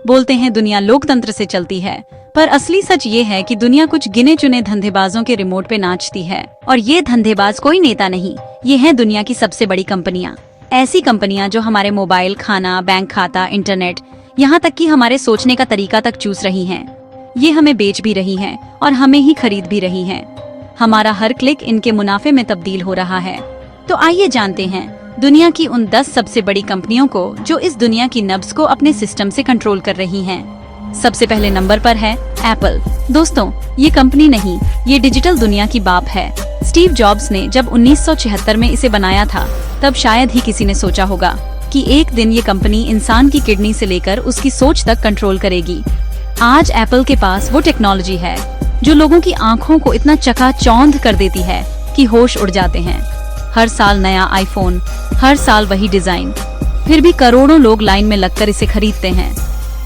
बोलते हैं दुनिया लोकतंत्र से चलती है, पर असली सच ये है कि दुनिया कुछ गिने चुने धंधेबाजों के रिमोट पे नाचती है। और ये धंधेबाज कोई नेता नहीं, ये हैं दुनिया की सबसे बड़ी कंपनियां। ऐसी कंपनियां जो हमारे मोबाइल, खाना, बैंक खाता, इंटरनेट, यहाँ तक कि हमारे सोचने का तरीका तक चूस रही हैं। ये हमें बेच भी रही हैं और हमें ही खरीद भी रही हैं। हमारा हर क्लिक इनके मुनाफे में तब्दील हो रहा है। तो आइए जानते हैं दुनिया की उन 10 सबसे बड़ी कंपनियों को जो इस दुनिया की नब्ज को अपने सिस्टम से कंट्रोल कर रही हैं। सबसे पहले नंबर पर है एप्पल। दोस्तों, ये कंपनी नहीं, ये डिजिटल दुनिया की बाप है। स्टीव जॉब्स ने जब 1976 में इसे बनाया था, तब शायद ही किसी ने सोचा होगा कि एक दिन ये कंपनी इंसान की किडनी से लेकर उसकी सोच तक कंट्रोल करेगी। आज एप्पल के पास वो टेक्नोलॉजी है जो लोगों की आंखों को इतना चकाचौंध कर देती है कि होश उड़ जाते हैं। हर साल नया आईफोन, हर साल वही डिजाइन, फिर भी करोड़ों लोग लाइन में लगकर इसे खरीदते हैं,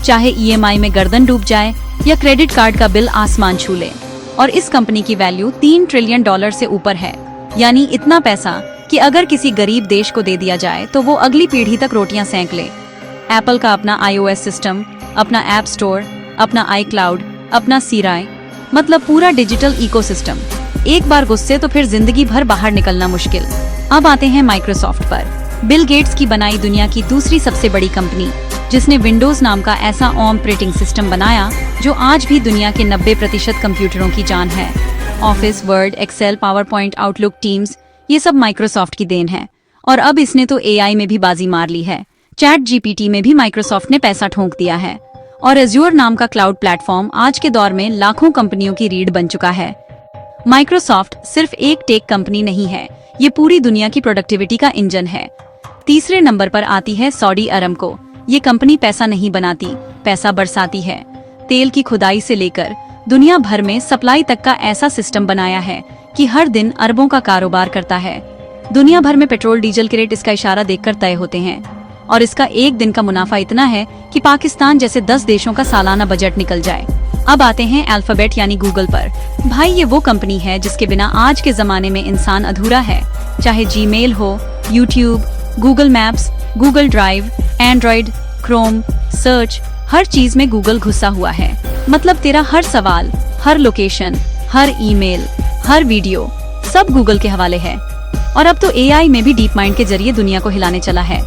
चाहे ईएमआई में गर्दन डूब जाए या क्रेडिट कार्ड का बिल आसमान छू ले। और इस कंपनी की वैल्यू $3 ट्रिलियन से ऊपर है, यानी इतना पैसा कि अगर किसी गरीब देश को दे दिया जाए तो वो अगली पीढ़ी तक रोटियां सेंक ले। एप्पल का अपना iOS सिस्टम, अपना ऐप स्टोर, अपना iCloud, अपना सीराय, मतलब पूरा डिजिटल इकोसिस्टम। एक बार गुस्से तो फिर जिंदगी भर बाहर निकलना मुश्किल। अब आते हैं माइक्रोसॉफ्ट पर। बिल गेट्स की बनाई दुनिया की दूसरी सबसे बड़ी कंपनी, जिसने विंडोज नाम का ऐसा ऑपरेटिंग सिस्टम बनाया जो आज भी दुनिया के 90% कंप्यूटरों की जान है। Office, Word, Excel, PowerPoint, Outlook, Teams, ये सब माइक्रोसॉफ्ट की देन है। और अब इसने तो एआई में भी बाजी मार ली है। चैट जीपीटी में भी माइक्रोसॉफ्ट ने पैसा ठोंक दिया है। और एज्योर नाम का क्लाउड प्लेटफॉर्म आज के दौर में लाखों कंपनियों की रीढ़ बन चुका है। माइक्रोसॉफ्ट सिर्फ एक टेक कंपनी नहीं है, ये पूरी दुनिया की प्रोडक्टिविटी का इंजन है। तीसरे नंबर पर आती है सऊदी अरामको। ये कंपनी पैसा नहीं बनाती, पैसा बरसाती है। तेल की खुदाई से लेकर दुनिया भर में सप्लाई तक का ऐसा सिस्टम बनाया है कि हर दिन अरबों का कारोबार करता है। दुनिया भर में पेट्रोल डीजल के रेट इसका इशारा देखकर तय होते हैं। और इसका एक दिन का मुनाफा इतना है कि पाकिस्तान जैसे 10 देशों का सालाना बजट निकल जाए। अब आते हैं अल्फाबेट यानी गूगल पर। भाई, ये वो कंपनी है जिसके बिना आज के जमाने में इंसान अधूरा है। चाहे जीमेल हो, YouTube, Google Maps, Google Drive, Android, Chrome, search, हर चीज में गूगल घुसा हुआ है। मतलब तेरा हर सवाल, हर लोकेशन, हर ईमेल, हर वीडियो, सब गूगल के हवाले है। और अब तो एआई में भी डीप माइंड के जरिए दुनिया को हिलाने चला है।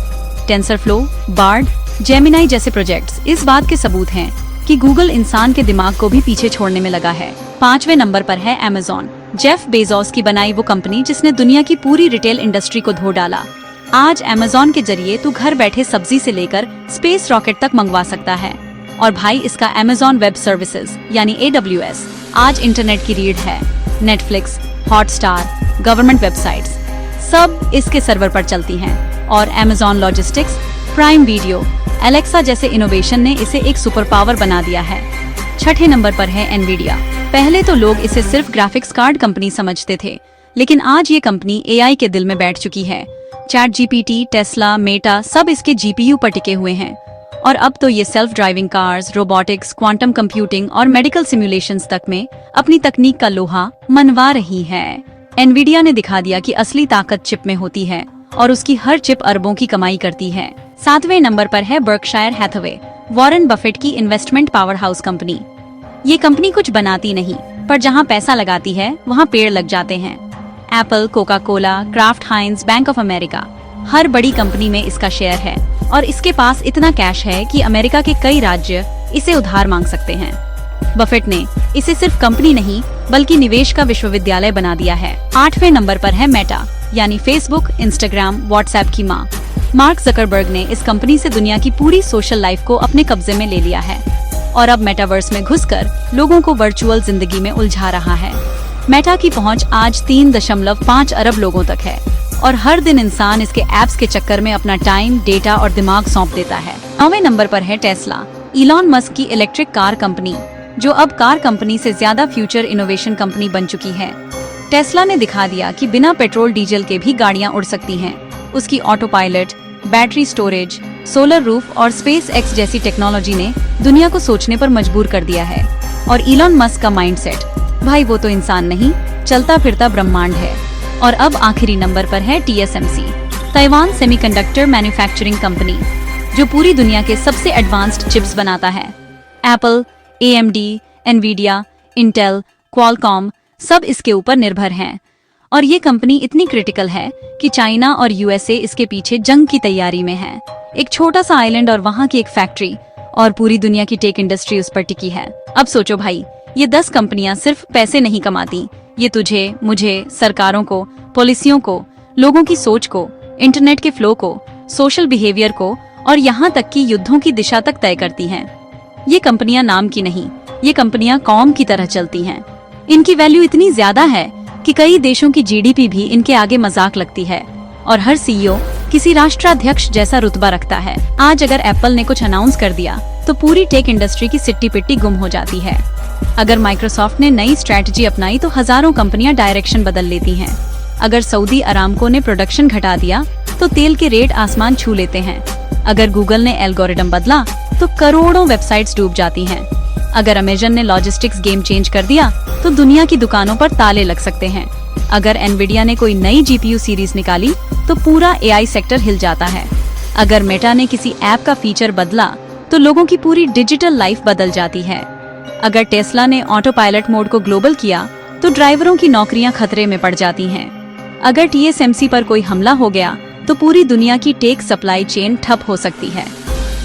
टेंसरफ्लो, बार्ड, जेमिनाई जैसे प्रोजेक्ट्स इस बात के सबूत हैं कि गूगल इंसान के दिमाग को भी पीछे छोड़ने में लगा है। 5वें नंबर पर है अमेज़न। जेफ बेजोस की बनाई वो कंपनी जिसने दुनिया की पूरी रिटेल इंडस्ट्री को धो डाला। आज अमेज़न के जरिए तू घर बैठे सब्जी से लेकर स्पेस रॉकेट तक मंगवा सकता है। और भाई, इसका अमेज़न वेब सर्विसेज यानी AWS आज इंटरनेट की रीढ़ है। नेटफ्लिक्स, हॉटस्टार, गवर्नमेंट वेबसाइट्स सब इसके सर्वर पर चलती हैं। और Amazon logistics, prime video, Alexa जैसे इनोवेशन ने इसे एक सुपर पावर बना दिया है। 6ठे नंबर पर है एनवीडिया। पहले तो लोग इसे सिर्फ ग्राफिक्स कार्ड कंपनी समझते थे, लेकिन आज ये कंपनी एआई के दिल में बैठ चुकी है। चैट जीपीटी, टेस्ला, मेटा सब इसके जीपीयू पर टिके हुए हैं। और अब तो ये self driving cars, robotics, quantum computing और मेडिकल सिमुलेशंस तक में अपनी तकनीक का लोहा मनवा रही है। एनवीडिया ने दिखा दिया कि असली ताकत चिप में होती है और उसकी हर चिप अरबों की कमाई करती है। 7वें नंबर पर है बर्कशायर हैथवे, वॉरेन बफेट की इन्वेस्टमेंट पावर हाउस कंपनी। ये कंपनी कुछ बनाती नहीं, पर जहाँ पैसा लगाती है वहाँ पेड़ लग जाते हैं। Apple, Coca Cola, Kraft Heinz, Bank of America, हर बड़ी कंपनी में इसका शेयर है। और इसके पास इतना कैश है कि अमेरिका के कई राज्य इसे उधार मांग सकते हैं। बफेट ने इसे सिर्फ कंपनी नहीं बल्कि निवेश का विश्वविद्यालय बना दिया है। 8वें नंबर पर है मेटा यानी फेसबुक, इंस्टाग्राम, व्हाट्सएप की माँ। मार्क जकरबर्ग ने इस कंपनी से दुनिया की पूरी सोशल लाइफ को अपने कब्जे में ले लिया है और अब मेटावर्स में घुसकर लोगों को वर्चुअल जिंदगी में उलझा रहा है। मेटा की पहुंच आज 3.5 अरब लोगों तक है और हर दिन इंसान इसके एप्स के चक्कर में अपना टाइम, डेटा और दिमाग सौंप देता है। 9वें नंबर पर है टेस्ला, इलॉन मस्क की इलेक्ट्रिक कार कंपनी, जो अब कार कंपनी से ज्यादा फ्यूचर इनोवेशन कंपनी बन चुकी है। टेस्ला ने दिखा दिया कि बिना पेट्रोल डीजल के भी गाड़ियां उड़ सकती हैं। उसकी auto pilot, battery storage, solar roof और स्पेस एक्स जैसी टेक्नोलॉजी ने दुनिया को सोचने पर मजबूर कर दिया है। और इलॉन मस्क का माइंडसेट, भाई वो तो इंसान नहीं, चलता फिरता ब्रह्मांड है। और अब आखिरी नंबर पर है TSMC, Taiwan semiconductor manufacturing company, जो पूरी दुनिया के सबसे एडवांस्ड चिप्स बनाता है। Apple, AMD, Nvidia, Intel, Qualcomm सब इसके ऊपर निर्भर हैं। और ये कंपनी इतनी क्रिटिकल है कि चाइना और USA इसके पीछे जंग की तैयारी में है। एक छोटा सा आइलैंड और वहाँ की एक फैक्ट्री और पूरी दुनिया की टेक इंडस्ट्री उस पर टिकी है। अब सोचो भाई, ये 10 कंपनियां सिर्फ पैसे नहीं कमाती, ये तुझे, मुझे, सरकारों को, पॉलिसियों को, लोगों की सोच को, इंटरनेट के फ्लो को, सोशल बिहेवियर को और यहाँ तक कि युद्धों की दिशा तक तय करती हैं। ये कंपनियां नाम की नहीं, ये कंपनियां कौम की तरह चलती हैं। इनकी वैल्यू इतनी ज्यादा है कि कई देशों की GDP भी इनके आगे मजाक लगती है और हर CEO किसी राष्ट्राध्यक्ष जैसा रुतबा रखता है। आज अगर एप्पल ने कुछ अनाउंस कर दिया तो पूरी टेक इंडस्ट्री की सिट्टी पिट्टी गुम हो जाती है। अगर माइक्रोसॉफ्ट ने नई स्ट्रैटेजी अपनाई तो हजारों कंपनियां डायरेक्शन बदल लेती हैं। अगर सऊदी अरामको ने प्रोडक्शन घटा दिया तो तेल के रेट आसमान छू लेते हैं। अगर गूगल ने एल्गोरिदम बदला तो करोड़ों वेबसाइट्स डूब जाती हैं। अगर अमेजन ने लॉजिस्टिक्स गेम चेंज कर दिया तो दुनिया की दुकानों पर ताले लग सकते हैं। अगर एनवीडिया ने कोई नई GPU सीरीज निकाली तो पूरा AI सेक्टर हिल जाता है। अगर मेटा ने किसी ऐप का फीचर बदला तो लोगों की पूरी डिजिटल लाइफ बदल जाती है। अगर टेस्ला ने ऑटो पायलट मोड को ग्लोबल किया तो ड्राइवरों की नौकरियां खतरे में पड़ जाती हैं। अगर TSMC पर कोई हमला हो गया तो पूरी दुनिया की टेक सप्लाई चेन ठप हो सकती है।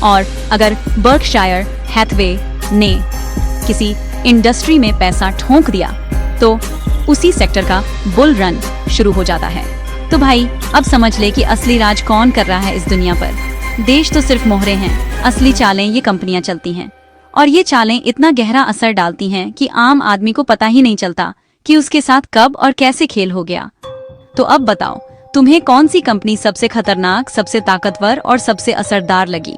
और अगर बर्कशायर हैथवे ने किसी इंडस्ट्री में पैसा ठोंक दिया तो उसी सेक्टर का बुल रन शुरू हो जाता है। तो भाई अब समझ ले कि असली राज कौन कर रहा है इस दुनिया पर। देश तो सिर्फ मोहरे हैं, असली चालें ये कंपनियां चलती हैं। और ये चालें इतना गहरा असर डालती हैं कि आम आदमी को पता ही नहीं चलता कि उसके साथ कब और कैसे खेल हो गया। तो अब बताओ, तुम्हें कौन सी कंपनी सबसे खतरनाक, सबसे ताकतवर और सबसे असरदार लगी?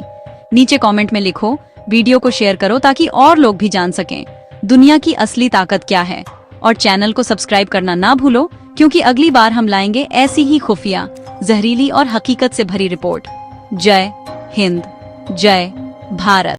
नीचे कमेंट में लिखो, वीडियो को शेयर करो ताकि और लोग भी जान सकें दुनिया की असली ताकत क्या है। और चैनल को सब्सक्राइब करना ना भूलो, क्योंकि अगली बार हम लाएंगे ऐसी ही खुफिया, जहरीली और हकीकत से भरी रिपोर्ट। जय हिंद, जय भारत।